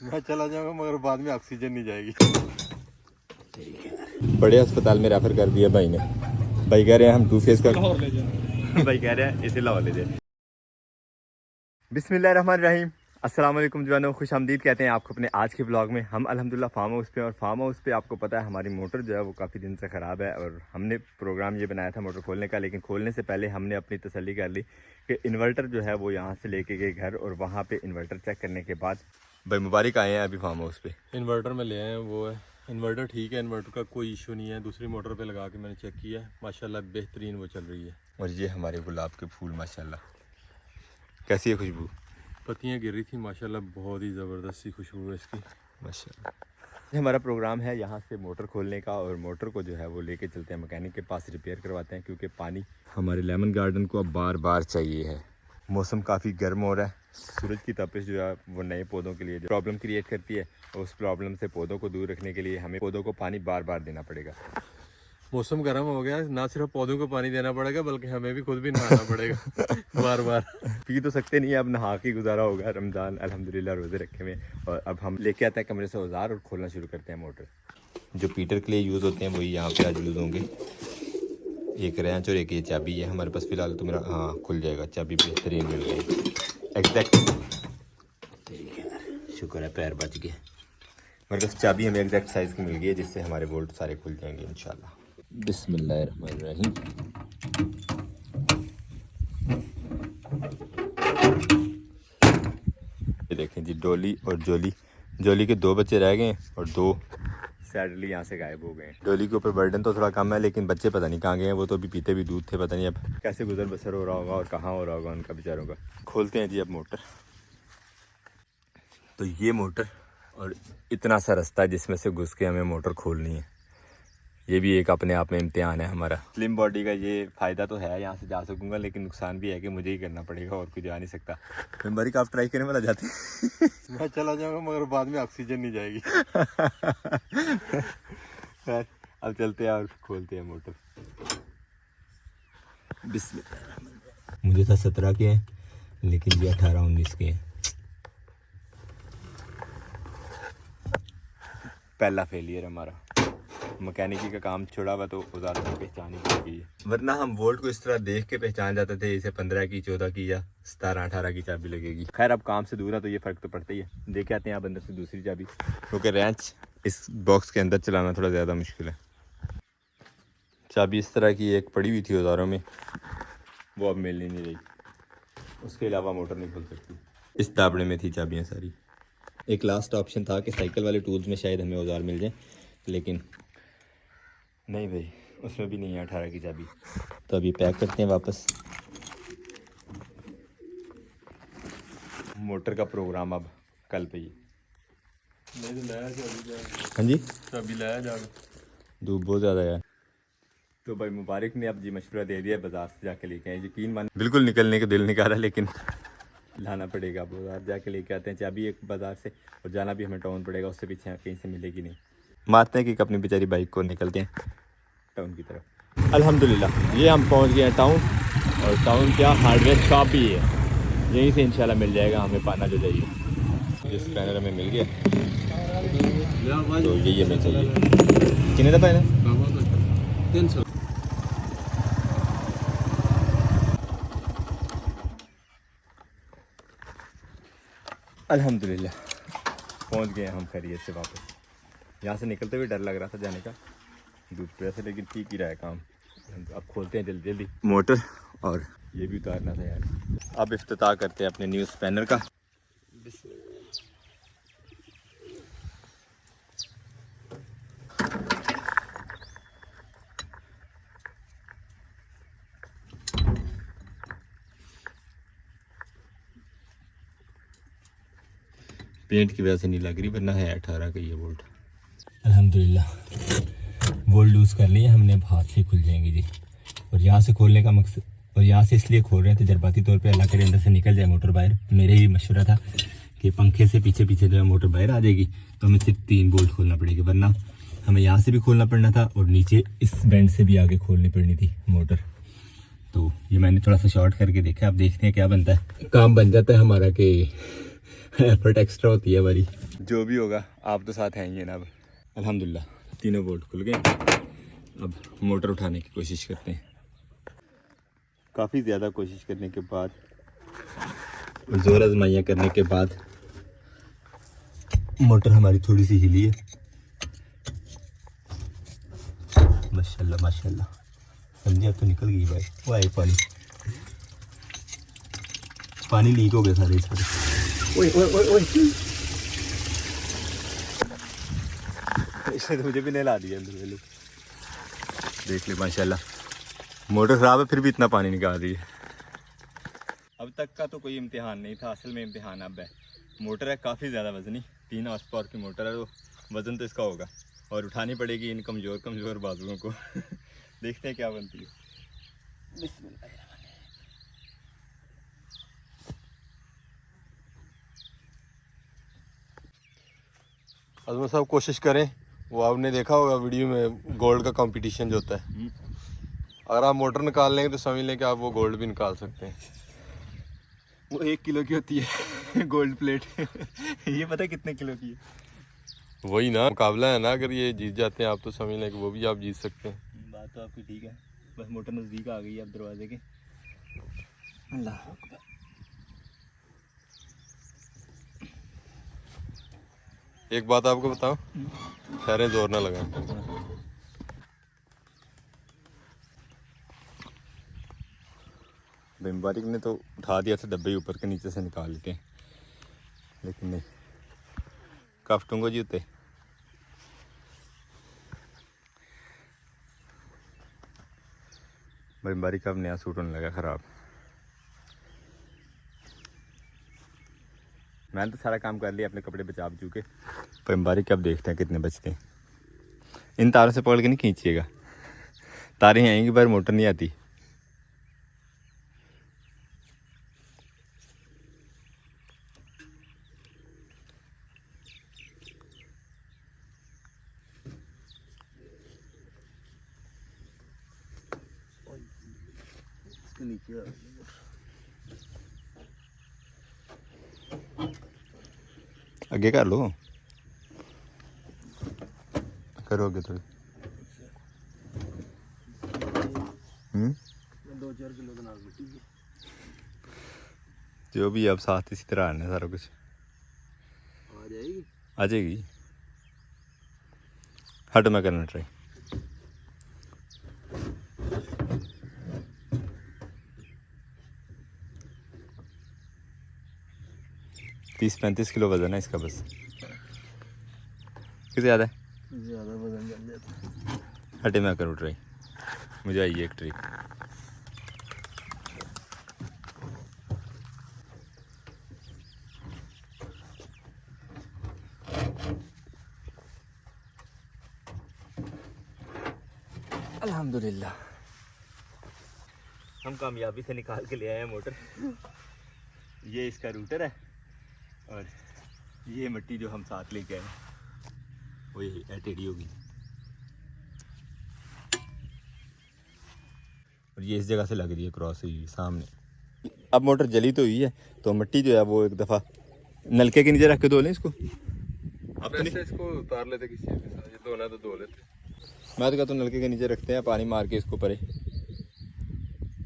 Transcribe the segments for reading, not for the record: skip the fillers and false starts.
मैं चला जाऊंगा मगर बाद में ऑक्सीजन नहीं जाएगी। बड़े अस्पताल में रेफर कर दिया भाई ने। भाई कह रहे हैं हम 2 फेस का लाहौर ले जाए। भाई कह रहे हैं इसे लाहौर ले जाए। बिस्मिल्लाहिर्रहमानिर्रहीम। अस्सलाम वालेकुम जवानों, खुश आमदीद कहते हैं आपको अपने आज के ब्लॉग में। हम अल्हम्दुलिल्लाह फार्म हाउस पे, और फार्म हाउस पे आपको पता है हमारी मोटर जो है वो काफ़ी दिन से ख़राब है, और हमने प्रोग्राम ये बनाया था मोटर खोलने का, लेकिन खोलने से पहले हमने अपनी तसल्ली कर ली कि इन्वर्टर जो है वो यहाँ से लेके गए घर, और वहाँ पे इन्वर्टर चेक करने के बाद भाई मुबारक आए हैं अभी फार्म हाउस पे। इन्वर्टर में ले आए हैं, वो है इन्वर्टर ठीक है, इन्वर्टर का कोई इशू नहीं है। दूसरी मोटर पे लगा के मैंने चेक किया, माशाल्लाह बेहतरीन वो चल रही है। और ये हमारे गुलाब के फूल माशाल्लाह, कैसी है खुशबू? पत्तियाँ गिर रही थी माशाल्लाह, बहुत ही ज़बरदस्त सी खुशबू है इसकी माशाल्लाह। हमारा प्रोग्राम है यहाँ से मोटर खोलने का, और मोटर को जो है वो लेके चलते हैं मैकेनिक के पास, रिपेयर करवाते हैं, क्योंकि पानी हमारे लेमन गार्डन को अब बार बार चाहिए है। मौसम काफ़ी गर्म हो रहा है, सूरज की तपिश जो है वो नए पौधों के लिए जो प्रॉब्लम क्रिएट करती है, और उस प्रॉब्लम से पौधों को दूर रखने के लिए हमें पौधों को पानी बार बार देना पड़ेगा। मौसम गर्म हो गया, ना सिर्फ पौधों को पानी देना पड़ेगा बल्कि हमें भी खुद भी नहाना पड़ेगा बार बार। पी तो सकते नहीं, अब नहा के गुजारा होगा। रमज़ान अल्हम्दुलिल्लाह रोज़े रखे हुए, और अब हम लेके आते हैं कमरे से औजार और खोलना शुरू करते हैं मोटर। जो पीटर के लिए यूज़ होते हैं वही यहाँ पे आज यूज़ होंगे। एक रेंच और एक ये चाबी है हमारे पास फ़िलहाल, तो मेरा हाँ खुल जाएगा, चाबी बेहतरीन मिल गई एग्जैक्ट। ठीक है, शुक्र है पैर बच गए। मेरे पास चाबी हमें एग्जैक्ट साइज़ की मिल गई है, जिससे हमारे बोल्ट सारे खुल जाएंगे इंशाल्लाह। बिस्मिल्लाहिर्रहमानिर्रहीम। ये देखें जी, डोली और जोली। जोली के 2 बच्चे रह गए और 2 सैडली यहाँ से गायब हो गए। डोली के ऊपर बर्डन तो थोड़ा कम है, लेकिन बच्चे पता नहीं कहाँ गए हैं। वो तो अभी पीते भी दूध थे, पता नहीं अब कैसे गुजर बसर हो रहा होगा और कहाँ हो रहा होगा उनका बेचारों का। खोलते हैं जी अब मोटर। तो ये मोटर और इतना सा रास्ता है जिसमें से घुस के हमें मोटर खोलनी है। ये भी एक अपने आप में इम्तिहान है हमारा। स्लिम बॉडी का ये फ़ायदा तो है, यहाँ से जा सकूँगा, लेकिन नुकसान भी है कि मुझे ही करना पड़ेगा और कोई जा नहीं सकता। मेम्बरी का आप ट्राई करने वाला जाते हैं मैं चला जाऊंगा मगर बाद में ऑक्सीजन नहीं जाएगी। खैर अब चलते हैं और खोलते हैं मोटर। बिस्मिल्लाह। मुझे था 17 के हैं, लेकिन ये 18-19 के हैं। पहला फेलियर हमारा। मैकेनिकी का काम छोड़ा हुआ तो औजार की पहचान ही कर गई है, वरना हम वोल्ट को इस तरह देख के पहचान जाते थे, इसे 15 की, 14 की या 17-18 की चाबी लगेगी। खैर अब काम से दूर है तो ये फ़र्क तो पड़ता ही है। देखे आते हैं आप अंदर से दूसरी चाबी, क्योंकि रेंच इस बॉक्स के अंदर चलाना थोड़ा ज़्यादा मुश्किल है। चाबी इस तरह की एक पड़ी हुई थी औजारों में, वो अब मिल ही नहीं रही। उसके अलावा मोटर नहीं खुल सकती। इस ताबड़े में थी चाबियाँ सारी। एक लास्ट ऑप्शन था कि साइकिल वाले टूल्स में शायद हमें औजार मिल जाए, लेकिन नहीं भाई, उसमें भी नहीं है 18 की चाबी। तो अभी पैक करते हैं वापस। मोटर का प्रोग्राम अब कल पे ही। नहीं तो लाया चाबी, हाँ जी, चाबी लाया जाएगा। धूप बहुत ज़्यादा है। तो भाई मुबारक ने अब जी मशवरा दे दिया, बाज़ार से जाके लेके आए। यकीन मान बिल्कुल निकलने का दिल नहीं कर रहा, लेकिन लाना पड़ेगा। बाज़ार जाके लेके आते हैं चाबी एक बाज़ार से, और जाना भी हमें टाउन पड़ेगा, उससे पीछे कहीं से मिलेगी नहीं। मारते हैं कि अपनी बेचारी बाइक को, निकलते हैं टाउन की तरफ। अल्हम्दुलिल्लाह ये हम पहुंच गए हैं टाउन, और टाउन क्या हार्डवेयर शॉप ही है, यहीं से इंशाल्लाह मिल जाएगा हमें पाना जो चाहिए। जिस पैनल हमें मिल गया तो यही हमें चाहिए। कितने का पैनल? 300। अल्हम्दुलिल्लाह पहुंच गए हम खैरियत से वापस। यहाँ से निकलते हुए डर लग रहा था जाने का, दूध पे से, लेकिन ठीक ही रहा है काम। अब खोलते हैं जल्दी जल्दी मोटर, और ये भी उतारना था यार। अब इफ्तिताह करते हैं अपने न्यू स्पैनर का। पेंट की वजह से नहीं लग रही, वरना है 18 का ये वोल्ट। अल्हम्दुलिल्लाह वोल्ट लूज़ कर लिए हमने, अब हाथ से खुल जाएंगे जी। और यहाँ से खोलने का मकसद, और यहाँ से इसलिए खोल रहे हैं तजर्बाती तौर पे, अल्लाह करे अंदर से निकल जाए मोटर बाहर। मेरे ही मशवरा था कि पंखे से पीछे पीछे जो है मोटर बाहर आ जाएगी, तो हमें सिर्फ 3 बोल्ट खोलना पड़ेगा, वरना हमें यहाँ से भी खोलना पड़ना था और नीचे इस बैंड से भी आगे खोलनी पड़नी थी मोटर। तो ये मैंने थोड़ा सा शॉर्ट करके देखा, अब देखते हैं क्या बनता है। काम बन जाता है हमारा कि एफर्ट एक्स्ट्रा होती है हमारी। जो भी होगा आप तो साथ हैं ही ना। अब अल्हम्दुलिल्लाह तीनों बोल्ट खुल गए। अब मोटर उठाने की कोशिश करते हैं। काफ़ी ज़्यादा कोशिश करने के बाद, ज़ोर आजमाइयाँ करने के बाद मोटर हमारी थोड़ी सी हिली है। माशाल्लाह माशाल्लाह, समझे अब तो निकल गई भाई। वो आए पानी लीक हो गया सारे सारे। ओए ओए ओए ओए, इसने तो मुझे भी नहला दिया अंदर में। देख ले माशाल्लाह, मोटर ख़राब है फिर भी इतना पानी निकाल रही है। अब तक का तो कोई इम्तिहान नहीं था, असल में इम्तिहान अब है। मोटर है काफ़ी ज़्यादा वज़नी, 3 हॉर्स पावर की मोटर है, तो वज़न तो इसका होगा और उठानी पड़ेगी इन कमज़ोर बाजुओं को। देखते हैं क्या बनती है। अजमत साहब कोशिश करें, वो आपने देखा होगा वीडियो में गोल्ड का कंपटीशन जो होता है, अगर आप मोटर निकाल लेंगे तो समझ लें कि आप वो गोल्ड भी निकाल सकते हैं। वो 1 किलो की होती है गोल्ड प्लेट। ये पता है कितने किलो की है? वही ना मुकाबला है ना, अगर ये जीत जाते हैं आप तो समझ लें कि वो भी आप जीत सकते हैं। बात तो आपकी ठीक है, बस मोटर नज़दीक आ गई है अब दरवाजे के। अल्लाह अकबर। एक बात आपको बताऊं, खैर जोर ना लगा। मुबारक ने तो उठा दिया था डब्बे ऊपर के नीचे से निकाल के, लेकिन नहीं कफ टूंगो जी उते। मुबारक का अब नया सूट होने लगा ख़राब। मैंने तो सारा काम कर लिया, अपने कपड़े बचा चुके, पर मुबारक अब देखते हैं कितने बचते हैं। इन तारों से पकड़ के नहीं खींचिएगा, तारें आएंगी पर मोटर नहीं आती। आगे कर लो, करोगे थोड़ी। 2-4 किलो के नाल मिट्टी जो भी अब साथ इसी तरह आने सारा कुछ आ जाएगी। आ जाएगी। हट मैं करना ट्राई। तीस 35 किलो वजन है इसका बस। कितना ज़्यादा है? ज़्यादा वजन जम जाता है। हटे मैं करूँ ट्राई, मुझे आई है एक ट्रिक। अल्हम्दुलिल्लाह हम कामयाबी से निकाल के ले आए हैं मोटर। ये इसका रूटर है और ये मिट्टी जो हम साथ लेके आए वो ये टेढ़ी होगी, और ये इस जगह से लग रही है क्रॉस हुई सामने। अब मोटर जली तो हुई है, तो मिट्टी जो है वो एक दफ़ा नलके के नीचे रख के धो लें इसको। अब तो इसको उतार लेते किसी के साथ, ये धोना तो धो लेते। मैं तो कहता हूँ नलके के नीचे रखते हैं, पानी मार के इसको परे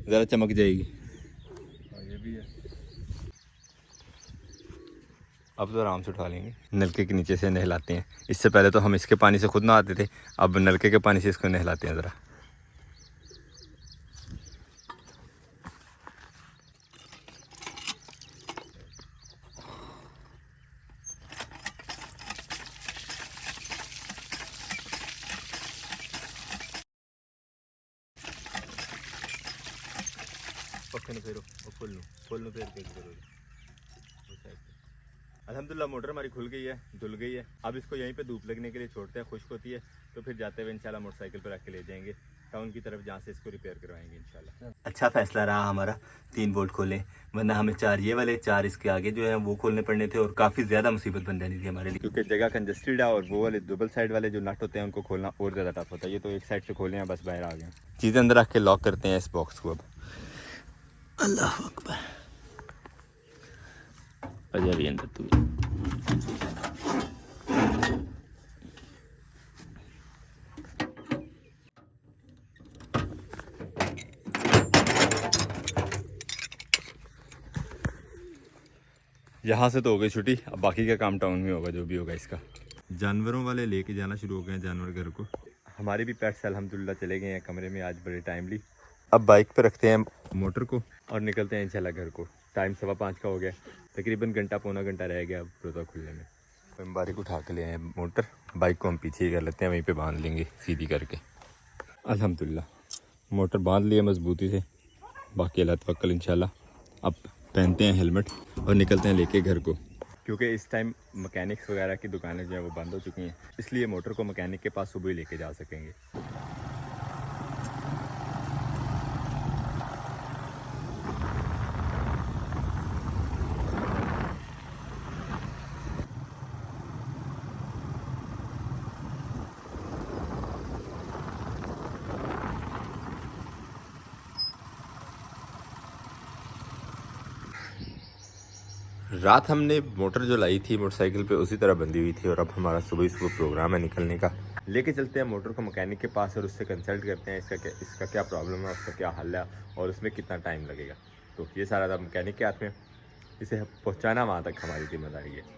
ज़रा चमक जाएगी। ये भी है। अब तो आराम से उठा लेंगे। नलके के नीचे से नहलाते हैं। इससे पहले तो हम इसके पानी से खुद ना आते थे, अब नलके के पानी से इसको नहलाते हैं ज़रा। पक्के फेरो फुल फेर के करो। अल्हम्दुलिल्लाह मोटर हमारी खुल गई है, धुल गई है। अब इसको यहीं पे धूप लगने के लिए छोड़ते हैं, खुश्क होती है तो फिर जाते हुए इंशाल्लाह मोटरसाइकिल पर रख के ले जाएंगे टाउन की तरफ, जहाँ से इसको रिपेयर करवाएंगे इंशाल्लाह। अच्छा फैसला रहा हमारा 3 बोल्ट खोले, वरना हमें 4 ये वाले 4 इसके आगे जो है वो खोलने पड़ने थे और काफ़ी ज़्यादा मुसीबत बन जानी थी हमारे लिए, क्योंकि जगह कंजस्टेड है और वो वाले डबल साइड वाले जो नट होते हैं उनको खोलना और ज़्यादा टफ होता है। ये तो एक साइड से खोले हैं बस बाहर आ गए। चीज़ें अंदर रख के लॉक करते हैं इस बॉक्स को। अब अल्लाह अकबर, अजय भी अंदर तू यहाँ से तो हो गई छुट्टी, अब बाकी का काम टाउन में होगा जो भी होगा इसका। जानवरों वाले लेके जाना शुरू हो गए हैं जानवर घर को। हमारे भी पेट्स अल्हम्दुलिल्लाह चले गए हैं कमरे में आज बड़े टाइमली। अब बाइक पे रखते हैं मोटर को और निकलते हैं इंशाल्लाह घर को। टाइम 5:15 का हो गया, तकरीबन घंटा पौना घंटा रह गया अब रोज़ा खुलने में। तो हम बाइक उठा के ले आए मोटर, बाइक को हम पीछे ही कर लेते हैं, वहीं पे बांध लेंगे सीधी करके। अल्हम्दुलिल्लाह मोटर बांध लिया मजबूती से, बाकी अल्लाह तवक्कल इंशाल्लाह। अब पहनते हैं हेलमेट और निकलते हैं लेके घर को, क्योंकि इस टाइम मैकेनिक्स वगैरह की दुकानें जो है वो बंद हो चुकी हैं, इसलिए मोटर को मैकेनिक के पास सुबह ही लेके जा सकेंगे। रात हमने मोटर जो लाई थी मोटरसाइकिल पे उसी तरह बंधी हुई थी और अब हमारा सुबह सुबह प्रोग्राम है निकलने का। लेके चलते हैं मोटर को मैकेनिक के पास और उससे कंसल्ट करते हैं इसका क्या प्रॉब्लम है, उसका क्या हल है और उसमें कितना टाइम लगेगा। तो ये सारा था मैकेनिक के हाथ में, इसे पहुँचाना वहाँ तक हमारी जिम्मेदारी है।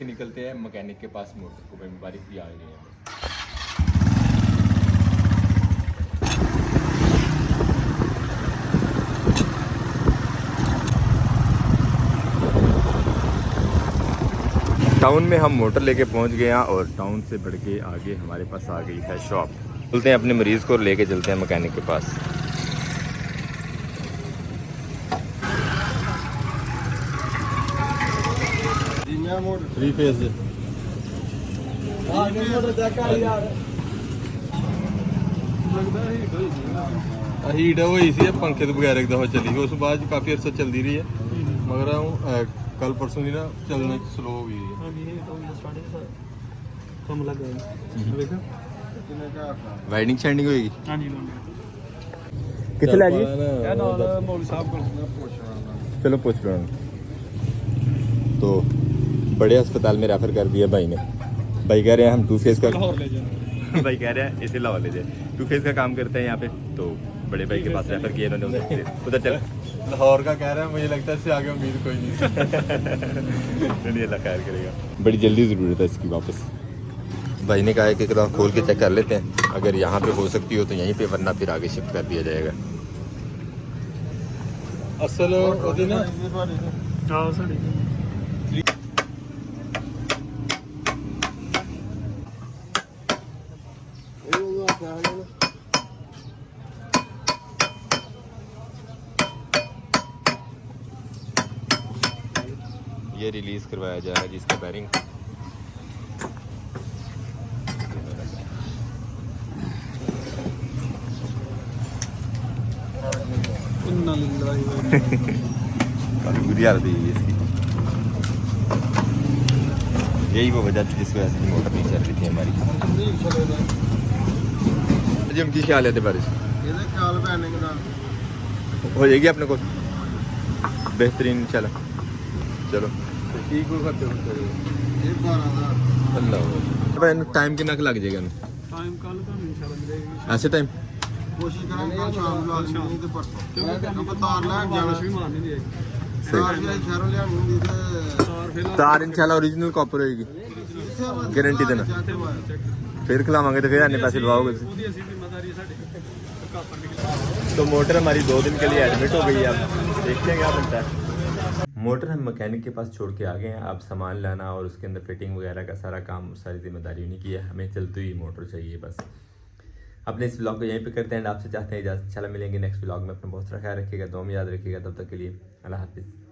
निकलते हैं मैकेनिक के पास मोटर को, मुबारक भी आ गई है। टाउन में हम मोटर लेके पहुंच गए हैं और टाउन से बढ़ के आगे हमारे पास आ गई है शॉप। चलते हैं अपने मरीज़ को लेके चलते हैं मैकेनिक के पास। थ्री फेज हीट है वो इसी पंखे तो बगैर एक दफ़ा चली गई, उस बाद काफ़ी अर्सा चलती रही है, मगर कल परसों ही ना चलने स्लो हो गई है। वाइडिंग शाइडिंग होगी कितने लग चलो पूछ लो। तो बड़े अस्पताल में रेफर कर दिया भाई ने। भाई कह रहे हैं हम 2 फेज का भाई कह रहे हैं इसे लाहौर ले जाए, 2 फेज का काम करते हैं यहाँ पे, तो बड़े भाई के पास रेफर किया इन्होंने, उधर चल। लाहौर का कह रहा है, मुझे लगता है इससे आगे उम्मीद कोई नहीं। अल्लाह खैर करेगा, बड़ी जल्दी ज़रूरत है इसकी वापस। भाई ने कहा है कि एक खोल के चेक कर लेते हैं, अगर यहाँ पे हो सकती हो तो यहीं पे, वरना फिर आगे शिफ्ट कर दिया जाएगा। असल ओदी ना ये रिलीज करवाया जा रहा है जिसका बैरिंग। काफी बुरी हालत है इसकी। यही वो वजह थी जिसकी वजह से मोटर नहीं चल रही थी हमारी। जी उनकी ख्याल है बारिश हो जाएगी अपने को बेहतरीन इंशाल्लाह। चलो ठीक हो सकते अल्लाह टाइम कितना लग जाएगा टाइम कल तो इंशाल्लाह मिलेगी। ऐसे टाइम कोशिश करेंगे कल शाम को नहीं तो परसों, क्योंकि तार लैन जाना भी मान नहीं देगी। तार भी शहरों ले आनी ते तार इंशाल्लाह ओरिजिनल कॉपर होएगी, गारंटी देना। फिर खिलावांगे तो फिर आने पैसे लवाओगे। ਉਹਦੀ ਅਸੀਂ ਜ਼ਿੰਮੇਵਾਰੀ ਹੈ ਸਾਡੀ ਕਾਪਰ निकल। तो मोटर हमारी 2 दिन के लिए एडमिट हो गई है, अब देखते हैं क्या बनता है। मोटर हम मैकेनिक के पास छोड़ के आ गए हैं, अब सामान लाना और उसके अंदर फिटिंग वगैरह का सारा काम, सारी जिम्मेदारी उन्हीं की है। हमें चलती हुई मोटर चाहिए बस। अपने इस व्लॉग को यहीं पे करते हैं, आपसे चाहते हैं इजाज़त। इंशाल्लाह मिलेंगे नेक्स्ट व्लॉग में। अपना बहुत सारा ख्याल रखिएगा, दुआ में याद रखिएगा। तब तक के लिए अल्लाह हाफिज़।